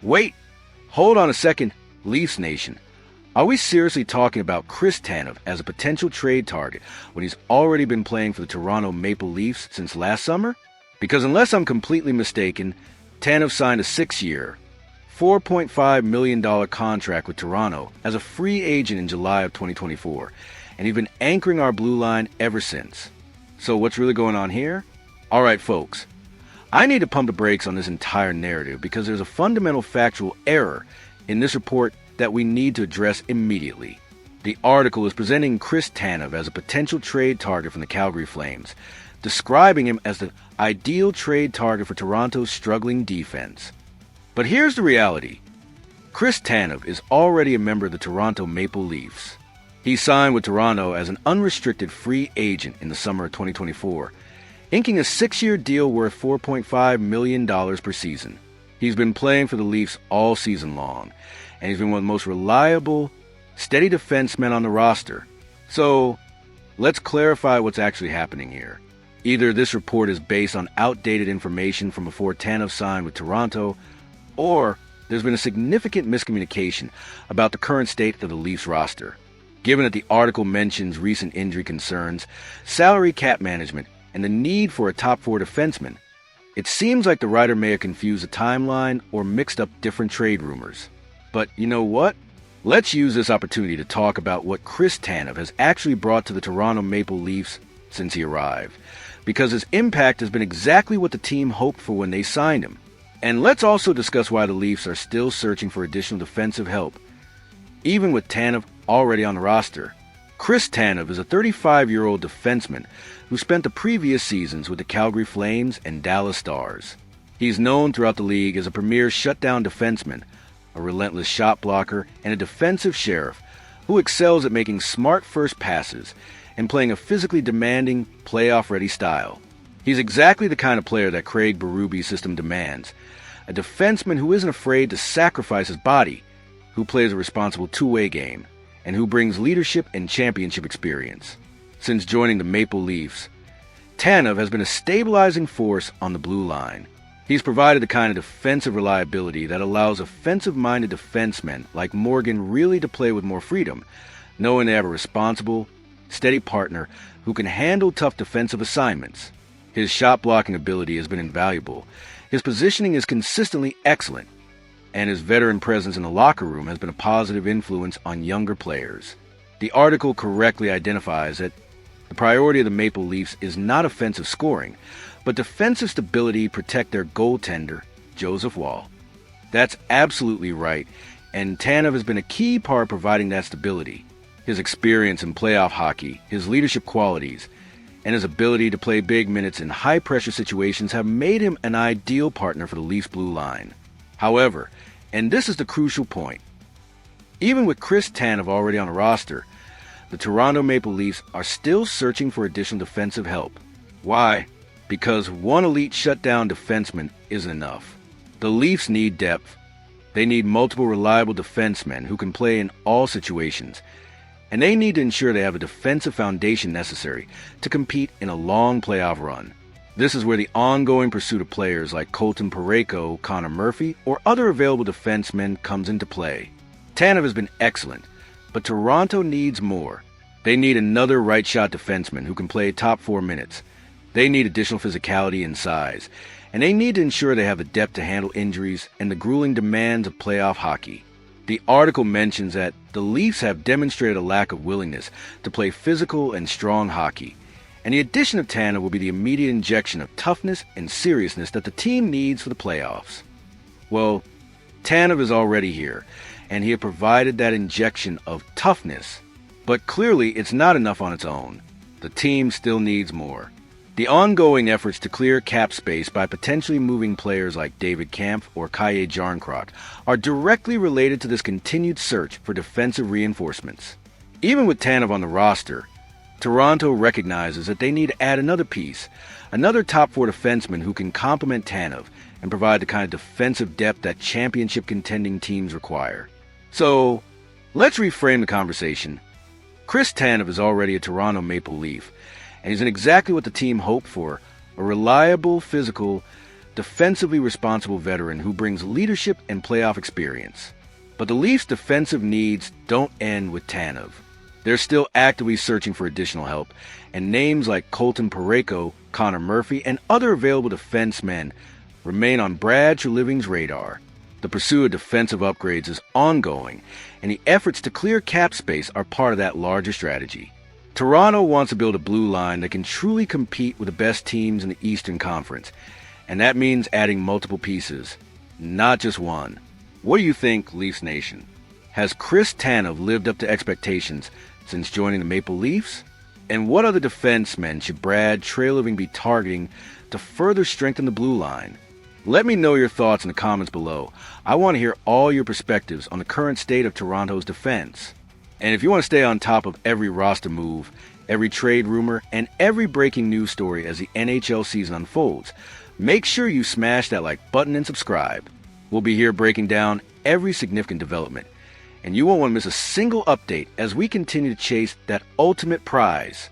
Wait, hold on a second, Leafs Nation. Are we seriously talking about Chris Tanev as a potential trade target when he's already been playing for the Toronto Maple Leafs since last summer? Because unless I'm completely mistaken, Tanev signed a 6-year, $4.5 million contract with Toronto as a free agent in July of 2024, and he's been anchoring our blue line ever since. So what's really going on here? All right, folks. I need to pump the brakes on this entire narrative because there's a fundamental factual error in this report that we need to address immediately. The article is presenting Chris Tanev as a potential trade target from the Calgary Flames, describing him as the ideal trade target for Toronto's struggling defense. But here's the reality. Chris Tanev is already a member of the Toronto Maple Leafs. He signed with Toronto as an unrestricted free agent in the summer of 2024, inking a 6-year deal worth $4.5 million per season. He's been playing for the Leafs all season long, and he's been one of the most reliable, steady defensemen on the roster. So, let's clarify what's actually happening here. Either this report is based on outdated information from before Tanev signed with Toronto, or there's been a significant miscommunication about the current state of the Leafs roster. Given that the article mentions recent injury concerns, salary cap management, and the need for a top-4 defenseman, it seems like the writer may have confused the timeline or mixed up different trade rumors. But you know what? Let's use this opportunity to talk about what Chris Tanev has actually brought to the Toronto Maple Leafs since he arrived, because his impact has been exactly what the team hoped for when they signed him. And let's also discuss why the Leafs are still searching for additional defensive help. Even with Tanev already on the roster, Chris Tanev is a 35-year-old defenseman who spent the previous seasons with the Calgary Flames and Dallas Stars. He's known throughout the league as a premier shutdown defenseman, a relentless shot blocker, and a defensive sheriff who excels at making smart first passes and playing a physically demanding, playoff-ready style. He's exactly the kind of player that Craig Berube's system demands, a defenseman who isn't afraid to sacrifice his body, who plays a responsible two-way game, and who brings leadership and championship experience. Since joining the Maple Leafs, Tanev has been a stabilizing force on the blue line. He's provided the kind of defensive reliability that allows offensive-minded defensemen like Morgan really to play with more freedom, knowing they have a responsible, steady partner who can handle tough defensive assignments. His shot-blocking ability has been invaluable. His positioning is consistently excellent, and his veteran presence in the locker room has been a positive influence on younger players. The article correctly identifies that the priority of the Maple Leafs is not offensive scoring, but defensive stability to protect their goaltender, Joseph Woll. That's absolutely right, and Tanev has been a key part providing that stability. His experience in playoff hockey, his leadership qualities, and his ability to play big minutes in high-pressure situations have made him an ideal partner for the Leafs blue line. However, and this is the crucial point, even with Chris Tanev already on the roster, the Toronto Maple Leafs are still searching for additional defensive help. Why? Because one elite shutdown defenseman isn't enough. The Leafs need depth. They need multiple reliable defensemen who can play in all situations, and they need to ensure they have a defensive foundation necessary to compete in a long playoff run. This is where the ongoing pursuit of players like Colton Parayko, Connor Murphy, or other available defensemen comes into play. Tanev has been excellent, but Toronto needs more. They need another right-shot defenseman who can play top 4 minutes. They need additional physicality and size, and they need to ensure they have the depth to handle injuries and the grueling demands of playoff hockey. The article mentions that the Leafs have demonstrated a lack of willingness to play physical and strong hockey, and the addition of Tanev will be the immediate injection of toughness and seriousness that the team needs for the playoffs. Well, Tanev is already here, and he has provided that injection of toughness, but clearly it's not enough on its own. The team still needs more. The ongoing efforts to clear cap space by potentially moving players like David Kampf or Kaye Jarnkrok are directly related to this continued search for defensive reinforcements. Even with Tanev on the roster, Toronto recognizes that they need to add another piece, another top 4 defenseman who can complement Tanev and provide the kind of defensive depth that championship contending teams require. So, let's reframe the conversation. Chris Tanev is already a Toronto Maple Leaf, and he's in exactly what the team hoped for, a reliable, physical, defensively responsible veteran who brings leadership and playoff experience. But the Leafs' defensive needs don't end with Tanev. They're still actively searching for additional help, and names like Colton Parayko, Connor Murphy, and other available defensemen remain on Brad Treliving's radar. The pursuit of defensive upgrades is ongoing, and the efforts to clear cap space are part of that larger strategy. Toronto wants to build a blue line that can truly compete with the best teams in the Eastern Conference, and that means adding multiple pieces, not just one. What do you think, Leafs Nation? Has Chris Tanev lived up to expectations since joining the Maple Leafs? And what other defensemen should Brad Treliving be targeting to further strengthen the blue line? Let me know your thoughts in the comments below. I want to hear all your perspectives on the current state of Toronto's defense. And if you want to stay on top of every roster move, every trade rumor, and every breaking news story as the NHL season unfolds, make sure you smash that like button and subscribe. We'll be here breaking down every significant development, and you won't want to miss a single update as we continue to chase that ultimate prize,